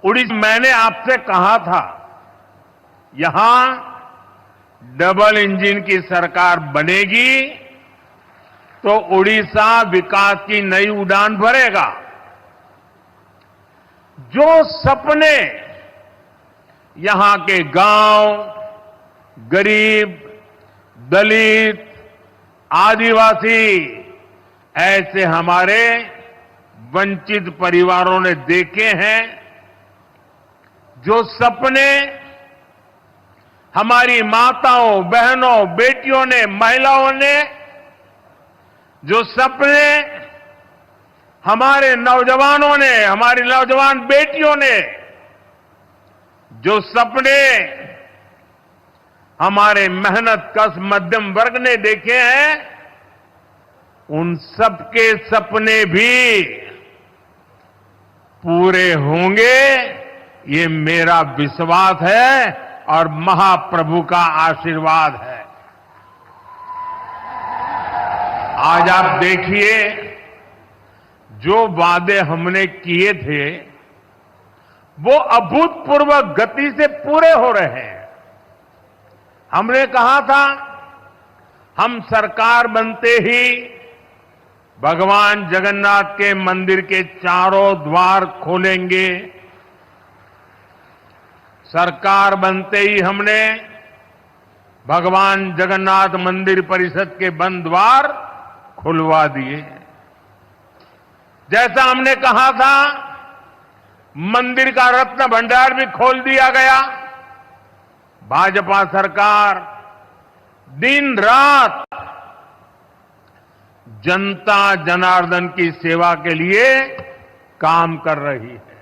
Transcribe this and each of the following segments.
उड़ीसा, मैंने आपसे कहा था यहां डबल इंजन की सरकार बनेगी तो उड़ीसा विकास की नई उड़ान भरेगा। जो सपने यहां के गांव, गरीब, दलित, आदिवासी, ऐसे हमारे वंचित परिवारों ने देखे हैं, जो सपने हमारी माताओं, बहनों, बेटियों ने, महिलाओं ने, जो सपने हमारे नौजवानों ने, हमारी नौजवान बेटियों ने, जो सपने हमारे मेहनत कश मध्यम वर्ग ने देखे हैं, उन सबके सपने भी पूरे होंगे, ये मेरा विश्वास है और महाप्रभु का आशीर्वाद है। आज आप देखिए, जो वादे हमने किए थे वो अभूतपूर्व गति से पूरे हो रहे हैं। हमने कहा था हम सरकार बनते ही भगवान जगन्नाथ के मंदिर के चारों द्वार खोलेंगे। सरकार बनते ही हमने भगवान जगन्नाथ मंदिर परिषद के बंद द्वार खुलवा दिए। जैसा हमने कहा था, मंदिर का रत्न भंडार भी खोल दिया गया। भाजपा सरकार दिन रात जनता जनार्दन की सेवा के लिए काम कर रही है।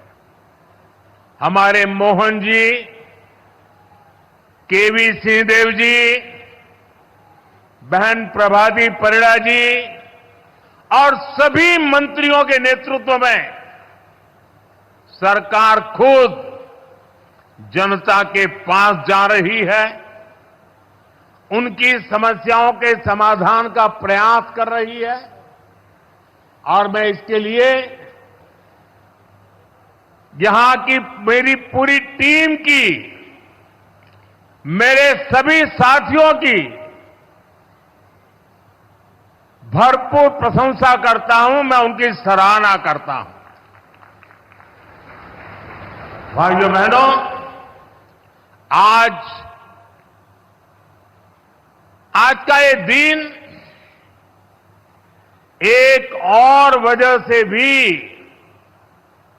हमारे मोहन जी, केवी सिंहदेव जी, बहन प्रभाती परिड़ा जी और सभी मंत्रियों के नेतृत्व में सरकार खुद जनता के पास जा रही है, उनकी समस्याओं के समाधान का प्रयास कर रही है। और मैं इसके लिए यहां की मेरी पूरी टीम की, मेरे सभी साथियों की भरपूर प्रशंसा करता हूं, मैं उनकी सराहना करता हूं। भाइयों बहनों, आज का ये दिन एक और वजह से भी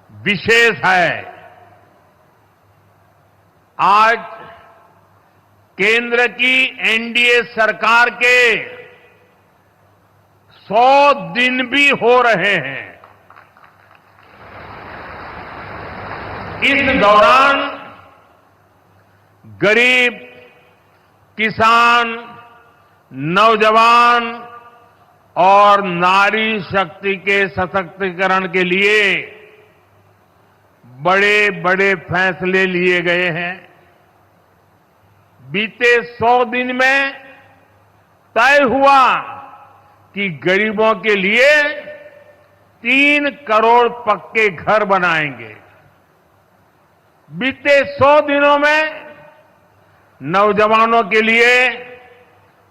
विशेष है। आज केंद्र की एनडीए सरकार के 100 दिन भी हो रहे हैं। इस दौरान गरीब, किसान, नौजवान और नारी शक्ति के सशक्तिकरण के लिए बड़े बड़े फैसले लिए गए हैं। बीते 100 दिन में तय हुआ कि गरीबों के लिए 3 करोड़ पक्के घर बनाएंगे। बीते 100 दिनों में नौजवानों के लिए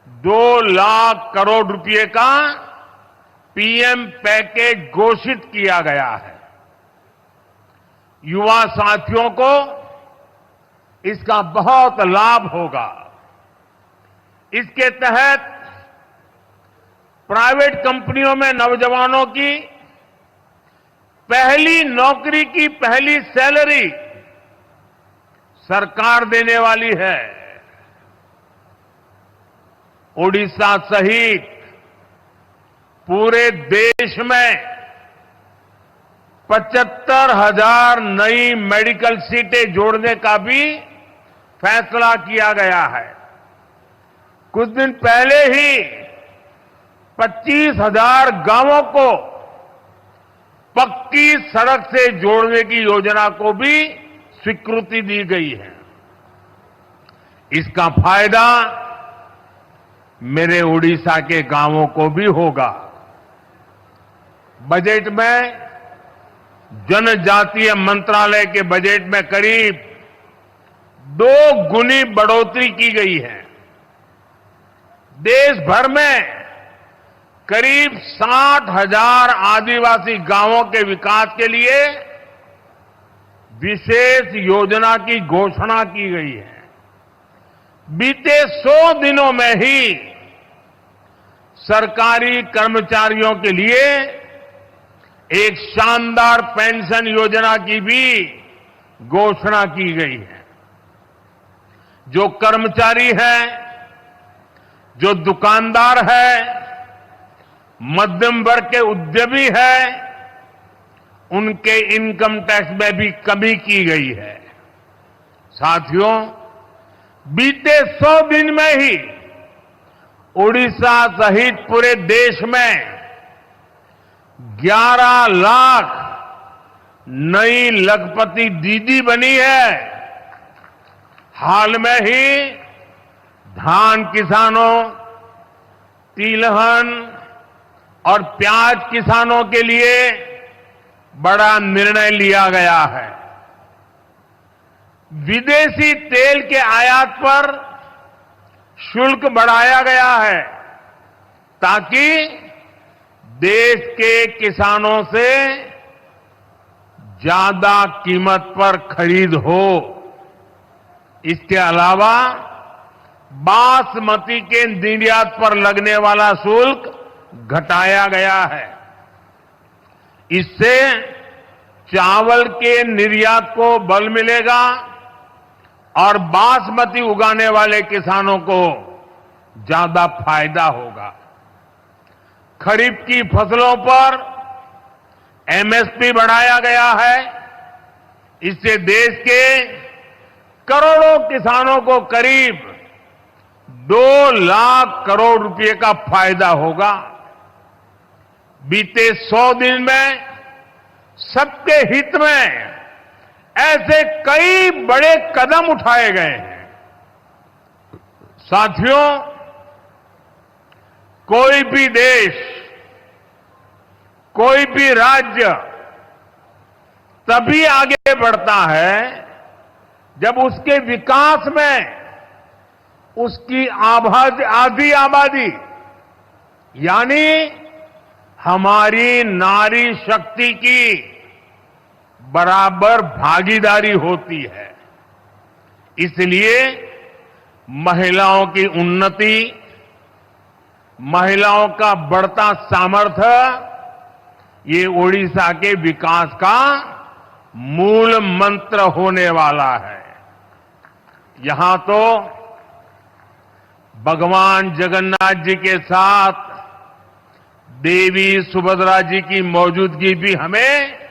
2 लाख करोड़ रुपए का पीएम पैकेज घोषित किया गया है। युवा साथियों को इसका बहुत लाभ होगा। इसके तहत प्राइवेट कंपनियों में नौजवानों की पहली नौकरी की पहली सैलरी सरकार देने वाली है। ओडिशा सहित पूरे देश में 75,000 नई मेडिकल सीटें जोड़ने का भी फैसला किया गया है। कुछ दिन पहले ही 25,000 गांवों को पक्की सड़क से जोड़ने की योजना को भी स्वीकृति दी गई है। इसका फायदा मेरे उड़ीसा के गांवों को भी होगा। बजट में जनजातीय मंत्रालय के बजट में करीब 2 गुनी बढ़ोतरी की गई है। देश भर में करीब 60,000 आदिवासी गांवों के विकास के लिए विशेष योजना की घोषणा की गई है। बीते 100 दिनों में ही सरकारी कर्मचारियों के लिए एक शानदार पेंशन योजना की भी घोषणा की गई है। जो कर्मचारी है, जो दुकानदार है, मध्यम वर्ग के उद्यमी है, उनके इनकम टैक्स में भी कमी की गई है। साथियों, बीते 100 दिन में ही उड़ीसा सहित पूरे देश में 11 लाख नई लखपति दीदी बनी है। हाल में ही धान किसानों, तिलहन और प्याज किसानों के लिए बड़ा निर्णय लिया गया है। विदेशी तेल के आयात पर शुल्क बढ़ाया गया है ताकि देश के किसानों से ज्यादा कीमत पर खरीद हो। इसके अलावा बासमती के निर्यात पर लगने वाला शुल्क घटाया गया है। इससे चावल के निर्यात को बल मिलेगा और बासमती उगाने वाले किसानों को ज्यादा फायदा होगा। खरीफ की फसलों पर एमएसपी बढ़ाया गया है। इससे देश के करोड़ों किसानों को करीब 2 लाख करोड़ रुपए का फायदा होगा। बीते 100 दिन में सबके हित में ऐसे कई बड़े कदम उठाए गए हैं। साथियों, कोई भी देश, कोई भी राज्य तभी आगे बढ़ता है जब उसके विकास में उसकी आधी आबादी यानी हमारी नारी शक्ति की बराबर भागीदारी होती है। इसलिए महिलाओं की उन्नति, महिलाओं का बढ़ता सामर्थ्य, ये ओडिशा के विकास का मूल मंत्र होने वाला है। यहां तो भगवान जगन्नाथ जी के साथ देवी सुभद्रा जी की मौजूदगी भी हमें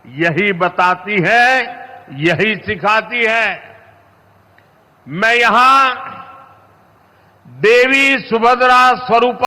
यही बताती है, यही सिखाती है। मैं यहां देवी सुभद्रा स्वरूपा